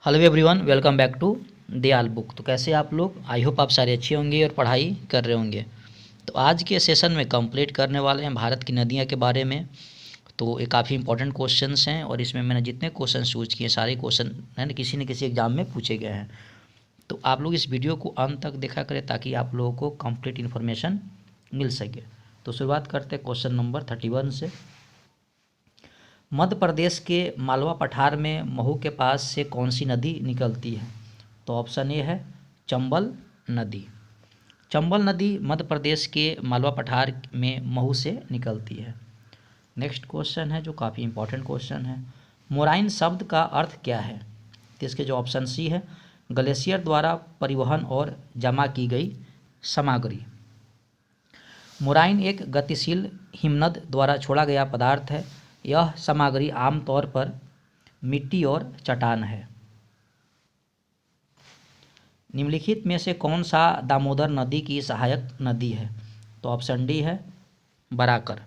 Hello everyone, welcome back to Dayal book. तो कैसे आप लोग? आई होप आप सारे अच्छे होंगे और पढ़ाई कर रहे होंगे। तो आज के सेशन में कंप्लीट करने वाले हैं भारत की नदियाँ के बारे में। तो ये काफ़ी इंपॉर्टेंट क्वेश्चंस हैं और इसमें मैंने जितने क्वेश्चन चूज किए सारे क्वेश्चन है ना किसी न किसी एग्जाम में पूछे गए हैं। तो आप लोग इस वीडियो को अंत तक देखा करें ताकि आप लोगों को कंप्लीट इन्फॉर्मेशन मिल सके। तो शुरुआत करते हैं क्वेश्चन नंबर 31 से। मध्य प्रदेश के मालवा पठार में महू के पास से कौन सी नदी निकलती है? तो ऑप्शन ए है चंबल नदी। चंबल नदी मध्य प्रदेश के मालवा पठार में महू से निकलती है। नेक्स्ट क्वेश्चन है जो काफ़ी इंपॉर्टेंट क्वेश्चन है। मोराइन शब्द का अर्थ क्या है? तो इसके जो ऑप्शन सी है ग्लेशियर द्वारा परिवहन और जमा की गई सामग्री। मोराइन एक गतिशील हिमनद द्वारा छोड़ा गया पदार्थ है। यह सामग्री आमतौर पर मिट्टी और चट्टान है। निम्नलिखित में से कौन सा दामोदर नदी की सहायक नदी है? तो ऑप्शन डी है बराकर।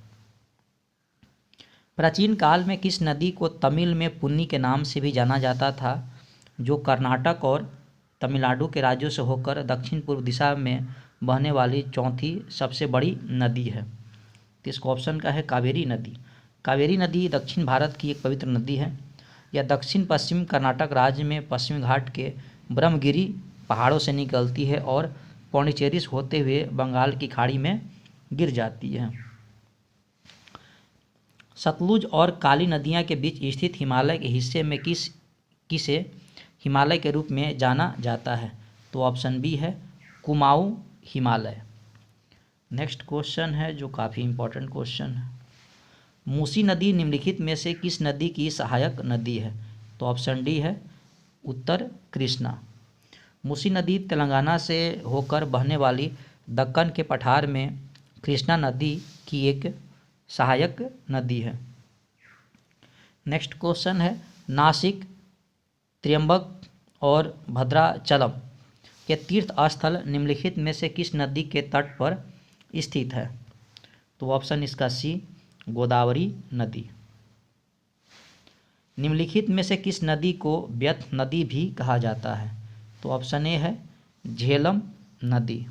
प्राचीन काल में किस नदी को तमिल में पुन्नी के नाम से भी जाना जाता था, जो कर्नाटक और तमिलनाडु के राज्यों से होकर दक्षिण पूर्व दिशा में बहने वाली चौथी सबसे बड़ी नदी है? तो इसका ऑप्शन का है कावेरी नदी। कावेरी नदी दक्षिण भारत की एक पवित्र नदी है। यह दक्षिण पश्चिम कर्नाटक राज्य में पश्चिमी घाट के ब्रह्मगिरी पहाड़ों से निकलती है और पौंडीचेरी से होते हुए बंगाल की खाड़ी में गिर जाती है। सतलुज और काली नदियाँ के बीच स्थित हिमालय के हिस्से में किसे हिमालय के रूप में जाना जाता है? तो ऑप्शन बी है कुमाऊं हिमालय। नेक्स्ट क्वेश्चन है जो काफ़ी इंपॉर्टेंट क्वेश्चन है। मूसी नदी निम्नलिखित में से किस नदी की सहायक नदी है? तो ऑप्शन डी है उत्तर कृष्णा। मूसी नदी तेलंगाना से होकर बहने वाली दक्कन के पठार में कृष्णा नदी की एक सहायक नदी है। नेक्स्ट क्वेश्चन है नासिक, त्र्यंबक और भद्राचलम के तीर्थ स्थल निम्नलिखित में से किस नदी के तट पर स्थित है? तो ऑप्शन इसका सी गोदावरी नदी। निम्नलिखित में से किस नदी को व्यथ नदी भी कहा जाता है? तो ऑप्शन ए है झेलम नदी।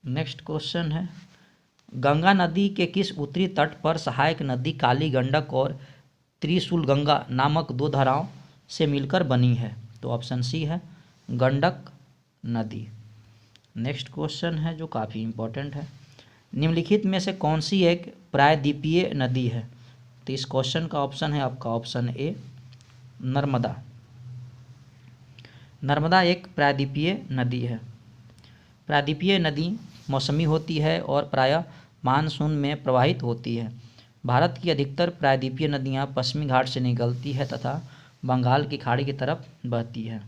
नेक्स्ट क्वेश्चन है गंगा नदी के किस उत्तरी तट पर सहायक नदी काली गंडक और त्रिशूल गंगा नामक दो धाराओं से मिलकर बनी है? तो ऑप्शन सी है गंडक नदी। नेक्स्ट क्वेश्चन है जो काफ़ी इंपॉर्टेंट है। निम्नलिखित में से कौन सी एक प्रायद्वीपीय नदी है? तो इस क्वेश्चन का ऑप्शन है आपका ऑप्शन ए नर्मदा। नर्मदा एक प्रायद्वीपीय नदी है। प्रायद्वीपीय नदी मौसमी होती है और प्रायः मानसून में प्रवाहित होती है। भारत की अधिकतर प्रायद्वीपीय नदियाँ पश्चिमी घाट से निकलती है तथा बंगाल की खाड़ी की तरफ बहती है।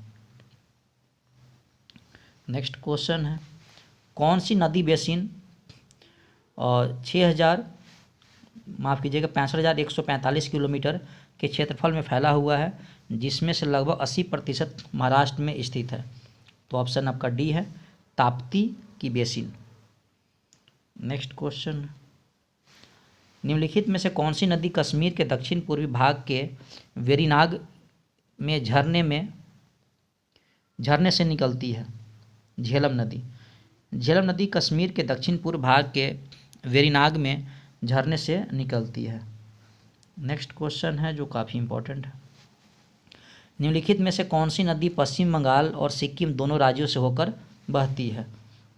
नेक्स्ट क्वेश्चन है कौन सी नदी बेसिन और 65,145 किलोमीटर के क्षेत्रफल में फैला हुआ है, जिसमें से लगभग 80% महाराष्ट्र में स्थित है? तो ऑप्शन आपका डी है ताप्ती की बेसिन। नेक्स्ट क्वेश्चन निम्नलिखित में से कौन सी नदी कश्मीर के दक्षिण पूर्वी भाग के वेरीनाग में झरने से निकलती है? झेलम नदी। झेलम नदी कश्मीर के दक्षिण पूर्व भाग के वेरीनाग में झरने से निकलती है। नेक्स्ट क्वेश्चन है जो काफ़ी इंपॉर्टेंट है। निम्नलिखित में से कौन सी नदी पश्चिम बंगाल और सिक्किम दोनों राज्यों से होकर बहती है?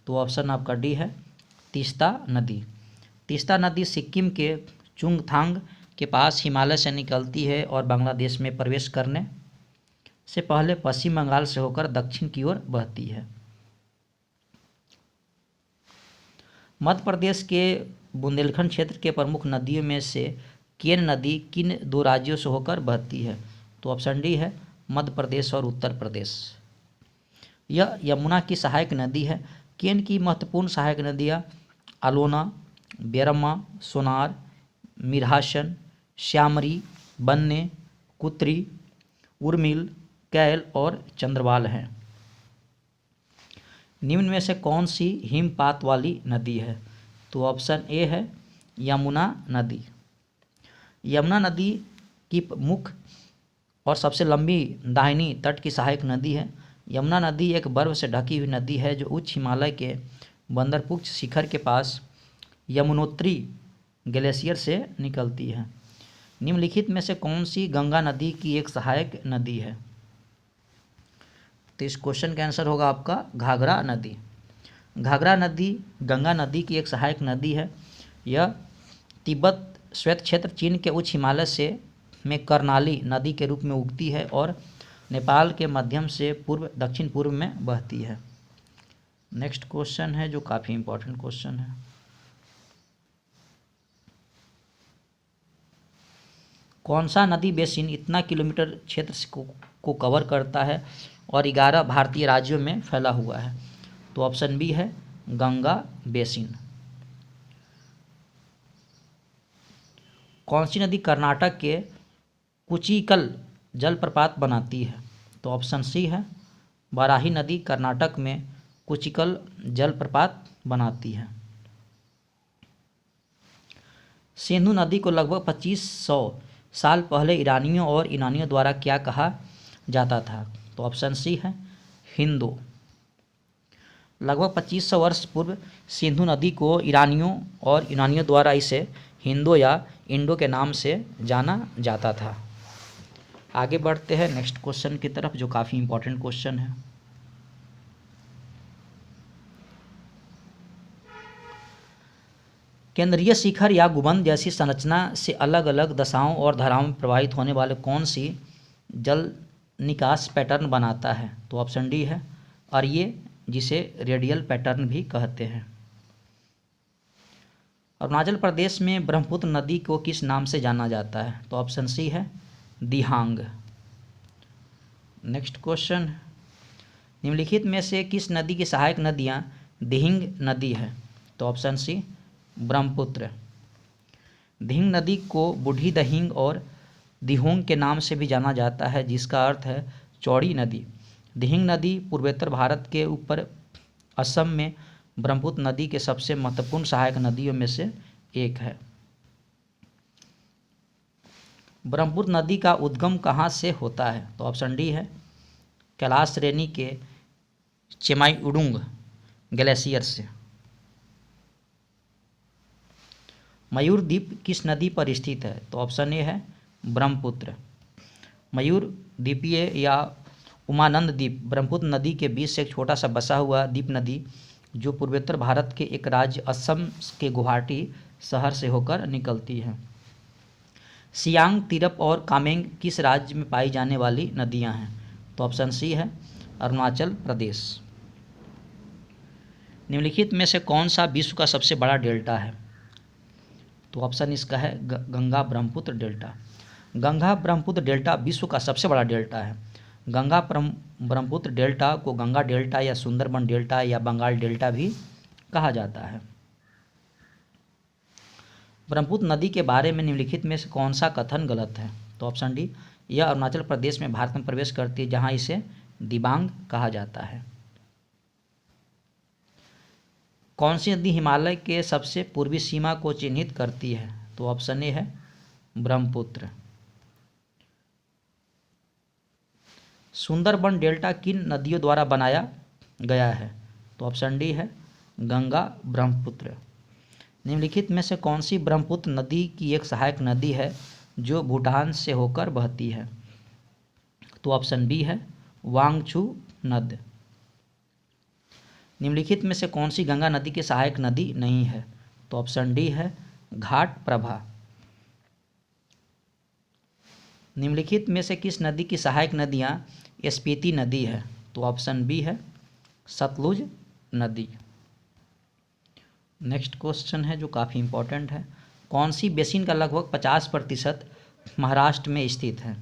तो ऑप्शन आपका डी है तीस्ता नदी। तीस्ता नदी सिक्किम के चुंगथांग के पास हिमालय से निकलती है और बांग्लादेश में प्रवेश करने से पहले पश्चिम बंगाल से होकर दक्षिण की ओर बहती है। मध्य प्रदेश के बुंदेलखंड क्षेत्र के प्रमुख नदियों में से केन नदी किन दो राज्यों से होकर बहती है? तो ऑप्शन डी है मध्य प्रदेश और उत्तर प्रदेश। यह यमुना की सहायक नदी है। केन की महत्वपूर्ण सहायक नदियाँ अलोना, बेरम्मा, सोनार, मिरहासन, श्यामरी, बन्ने, कुत्री, उर्मिल, कैल और चंद्रवाल हैं। निम्न में से कौन सी हिमपात वाली नदी है? तो ऑप्शन ए है यमुना नदी। यमुना नदी की मुख्य और सबसे लंबी दाहिनी तट की सहायक नदी है। यमुना नदी एक बर्फ से ढकी हुई नदी है जो उच्च हिमालय के बंदरपुच्छ शिखर के पास यमुनोत्री ग्लेशियर से निकलती है। निम्नलिखित में से कौन सी गंगा नदी की एक सहायक नदी है? तो इस क्वेश्चन का आंसर होगा आपका घाघरा नदी। घाघरा नदी गंगा नदी की एक सहायक नदी है। यह तिब्बत श्वेत क्षेत्र, चीन के उच्च हिमालय से में कर्णाली नदी के रूप में उगती है और नेपाल के माध्यम से पूर्व दक्षिण पूर्व में बहती है। नेक्स्ट क्वेश्चन है जो काफ़ी इंपॉर्टेंट क्वेश्चन है। कौन सा नदी बेसिन इतना किलोमीटर क्षेत्र को कवर करता है और 11 भारतीय राज्यों में फैला हुआ है? तो ऑप्शन बी है गंगा बेसिन। कौन सी नदी कर्नाटक के कुचिकल जलप्रपात बनाती है? तो ऑप्शन सी है वाराही नदी कर्नाटक में कुचिकल जलप्रपात बनाती है। सिंधु नदी को लगभग 2500 साल पहले ईरानियों और यूनानियों द्वारा क्या कहा जाता था? तो ऑप्शन सी है हिंदू। लगभग 2500 वर्ष पूर्व सिंधु नदी को ईरानियों और यूनानियों द्वारा इसे हिंदू या इंडो के नाम से जाना जाता था। आगे बढ़ते हैं नेक्स्ट क्वेश्चन की तरफ जो काफ़ी इंपॉर्टेंट क्वेश्चन है। केंद्रीय शिखर या गुंबद जैसी संरचना से अलग अलग दशाओं और धाराओं में प्रवाहित होने वाले कौन सी जल निकास पैटर्न बनाता है? तो ऑप्शन डी है अरिये, जिसे रेडियल पैटर्न भी कहते हैं। अरुणाचल प्रदेश में ब्रह्मपुत्र नदी को किस नाम से जाना जाता है? तो ऑप्शन सी है दिहांग। नेक्स्ट क्वेश्चन, निम्नलिखित में से किस नदी की सहायक नदियाँ दिहिंग नदी है? तो ऑप्शन सी ब्रह्मपुत्र। दिहिंग नदी को बूढ़ी दिहिंग और दिहोंग के नाम से भी जाना जाता है, जिसका अर्थ है चौड़ी नदी। दिहिंग नदी पूर्वोत्तर भारत के ऊपर असम में ब्रह्मपुत्र नदी के सबसे महत्वपूर्ण सहायक नदियों में से एक है। ब्रह्मपुत्र नदी का उद्गम कहाँ से होता है? तो ऑप्शन डी है कैलाश श्रेणी के चेमाईउडुंग ग्लेशियर से। मयूर द्वीप किस नदी पर स्थित है? तो ऑप्शन ए है ब्रह्मपुत्र। मयूर द्वीपीय या उमानंद द्वीप ब्रह्मपुत्र नदी के बीच से एक छोटा सा बसा हुआ द्वीप नदी जो पूर्वोत्तर भारत के एक राज्य असम के गुवाहाटी शहर से होकर निकलती है। सियांग, तिरप और कामेंग किस राज्य में पाई जाने वाली नदियां हैं? तो ऑप्शन सी है अरुणाचल प्रदेश। निम्नलिखित में से कौन सा विश्व का सबसे बड़ा डेल्टा है? तो ऑप्शन इसका है गंगा ब्रह्मपुत्र डेल्टा। गंगा ब्रह्मपुत्र डेल्टा विश्व का सबसे बड़ा डेल्टा है। गंगा ब्रह्मपुत्र डेल्टा को गंगा डेल्टा या सुंदरबन डेल्टा या बंगाल डेल्टा भी कहा जाता है। ब्रह्मपुत्र नदी के बारे में निम्नलिखित में से कौन सा कथन गलत है? तो ऑप्शन डी, यह अरुणाचल प्रदेश में भारत में प्रवेश करती है, जहां इसे दिबांग कहा जाता है। कौन सी नदी हिमालय के सबसे पूर्वी सीमा को चिन्हित करती है? तो ऑप्शन ए है ब्रह्मपुत्र। सुंदरबन डेल्टा किन नदियों द्वारा बनाया गया है? तो ऑप्शन डी है गंगा ब्रह्मपुत्र। निम्नलिखित में से कौन सी ब्रह्मपुत्र नदी की एक सहायक नदी है जो भूटान से होकर बहती है? तो ऑप्शन बी है वांगचू नद। निम्नलिखित में से कौन सी गंगा नदी की सहायक नदी नहीं है? तो ऑप्शन डी है घाट प्रभा। निम्नलिखित में से किस नदी की सहायक नदियाँ स्पीति नदी है? तो ऑप्शन बी है सतलुज नदी। नेक्स्ट क्वेश्चन है जो काफ़ी इंपॉर्टेंट है। कौन सी बेसिन का लगभग 50% महाराष्ट्र में स्थित है?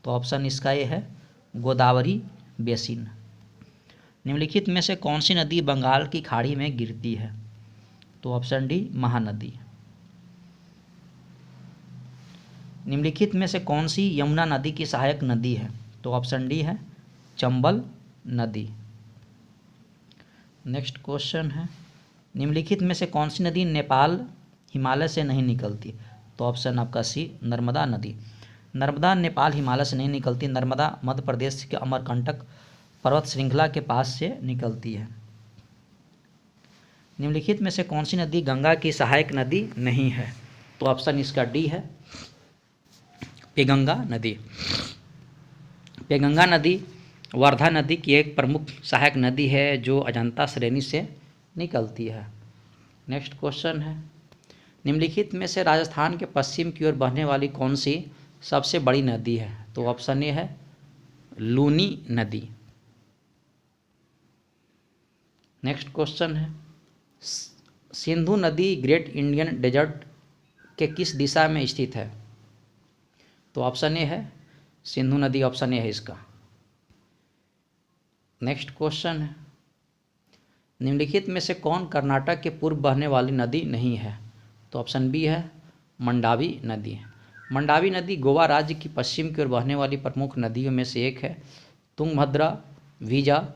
तो ऑप्शन इसका ये है गोदावरी बेसिन। निम्नलिखित में से कौन सी नदी बंगाल की खाड़ी में गिरती है? तो ऑप्शन डी महानदी। निम्नलिखित में से कौन सी यमुना नदी की सहायक नदी है? तो ऑप्शन डी है चंबल नदी। नेक्स्ट क्वेश्चन है, निम्नलिखित में से कौन सी नदी नेपाल हिमालय से नहीं निकलती? तो ऑप्शन आपका सी नर्मदा नदी। नर्मदा नेपाल हिमालय से नहीं निकलती, नर्मदा मध्य प्रदेश के अमरकंटक पर्वत श्रृंखला के पास से निकलती है। निम्नलिखित में से कौन सी नदी गंगा की सहायक नदी नहीं है? तो ऑप्शन इसका डी है, पेंगंगा नदी। पेंगंगा नदी वर्धा नदी की एक प्रमुख सहायक नदी है जो अजंता श्रेणी से निकलती है। नेक्स्ट क्वेश्चन है, निम्नलिखित में से राजस्थान के पश्चिम की ओर बहने वाली कौन सी सबसे बड़ी नदी है? तो ऑप्शन ए है लूनी नदी। नेक्स्ट क्वेश्चन है, सिंधु नदी ग्रेट इंडियन डेजर्ट के किस दिशा में स्थित है? तो ऑप्शन ए है सिंधु नदी, ऑप्शन ए है इसका। नेक्स्ट क्वेश्चन है, निम्नलिखित में से कौन कर्नाटक के पूर्व बहने वाली नदी नहीं है? तो ऑप्शन बी है मंडावी नदी। मंडावी नदी गोवा राज्य की पश्चिम की ओर बहने वाली प्रमुख नदियों में से एक है। तुंगभद्रा, विजा,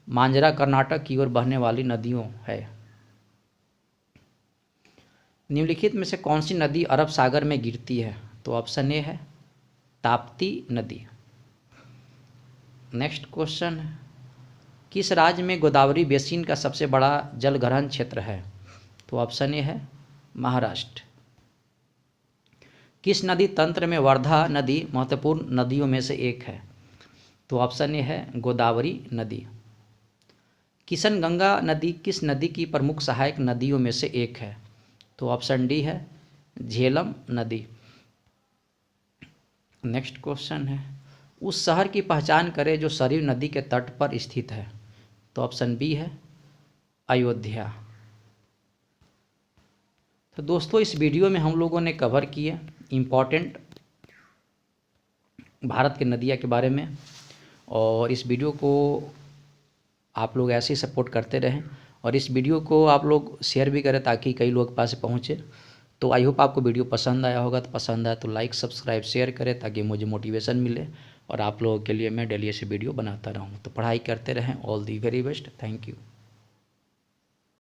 मांजरा कर्नाटक की ओर बहने वाली नदियों है। निम्नलिखित में से कौन सी नदी अरब सागर में गिरती है? तो ऑप्शन ए है ताप्ती नदी। नेक्स्ट क्वेश्चन है, किस राज्य में गोदावरी बेसिन का सबसे बड़ा जलग्रहण क्षेत्र है? तो ऑप्शन ए है महाराष्ट्र। किस नदी तंत्र में वर्धा नदी महत्वपूर्ण नदियों में से एक है? तो ऑप्शन ए है गोदावरी नदी। किशनगंगा नदी किस नदी की प्रमुख सहायक नदियों में से एक है? तो ऑप्शन डी है झेलम नदी। नेक्स्ट क्वेश्चन है, उस शहर की पहचान करें जो सरयू नदी के तट पर स्थित है। तो ऑप्शन बी है अयोध्या। तो दोस्तों इस वीडियो में हम लोगों ने कवर किए इम्पॉर्टेंट भारत के नदियाँ के बारे में, और इस वीडियो को आप लोग ऐसे ही सपोर्ट करते रहें और इस वीडियो को आप लोग शेयर भी करें ताकि कई लोग के पास पहुँचे। तो आई होप आपको वीडियो पसंद आया होगा, तो पसंद आया तो लाइक सब्सक्राइब शेयर करें ताकि मुझे मोटिवेशन मिले और आप लोगों के लिए मैं डेली ऐसे वीडियो बनाता रहूं। तो पढ़ाई करते रहें। All the very best. Thank you.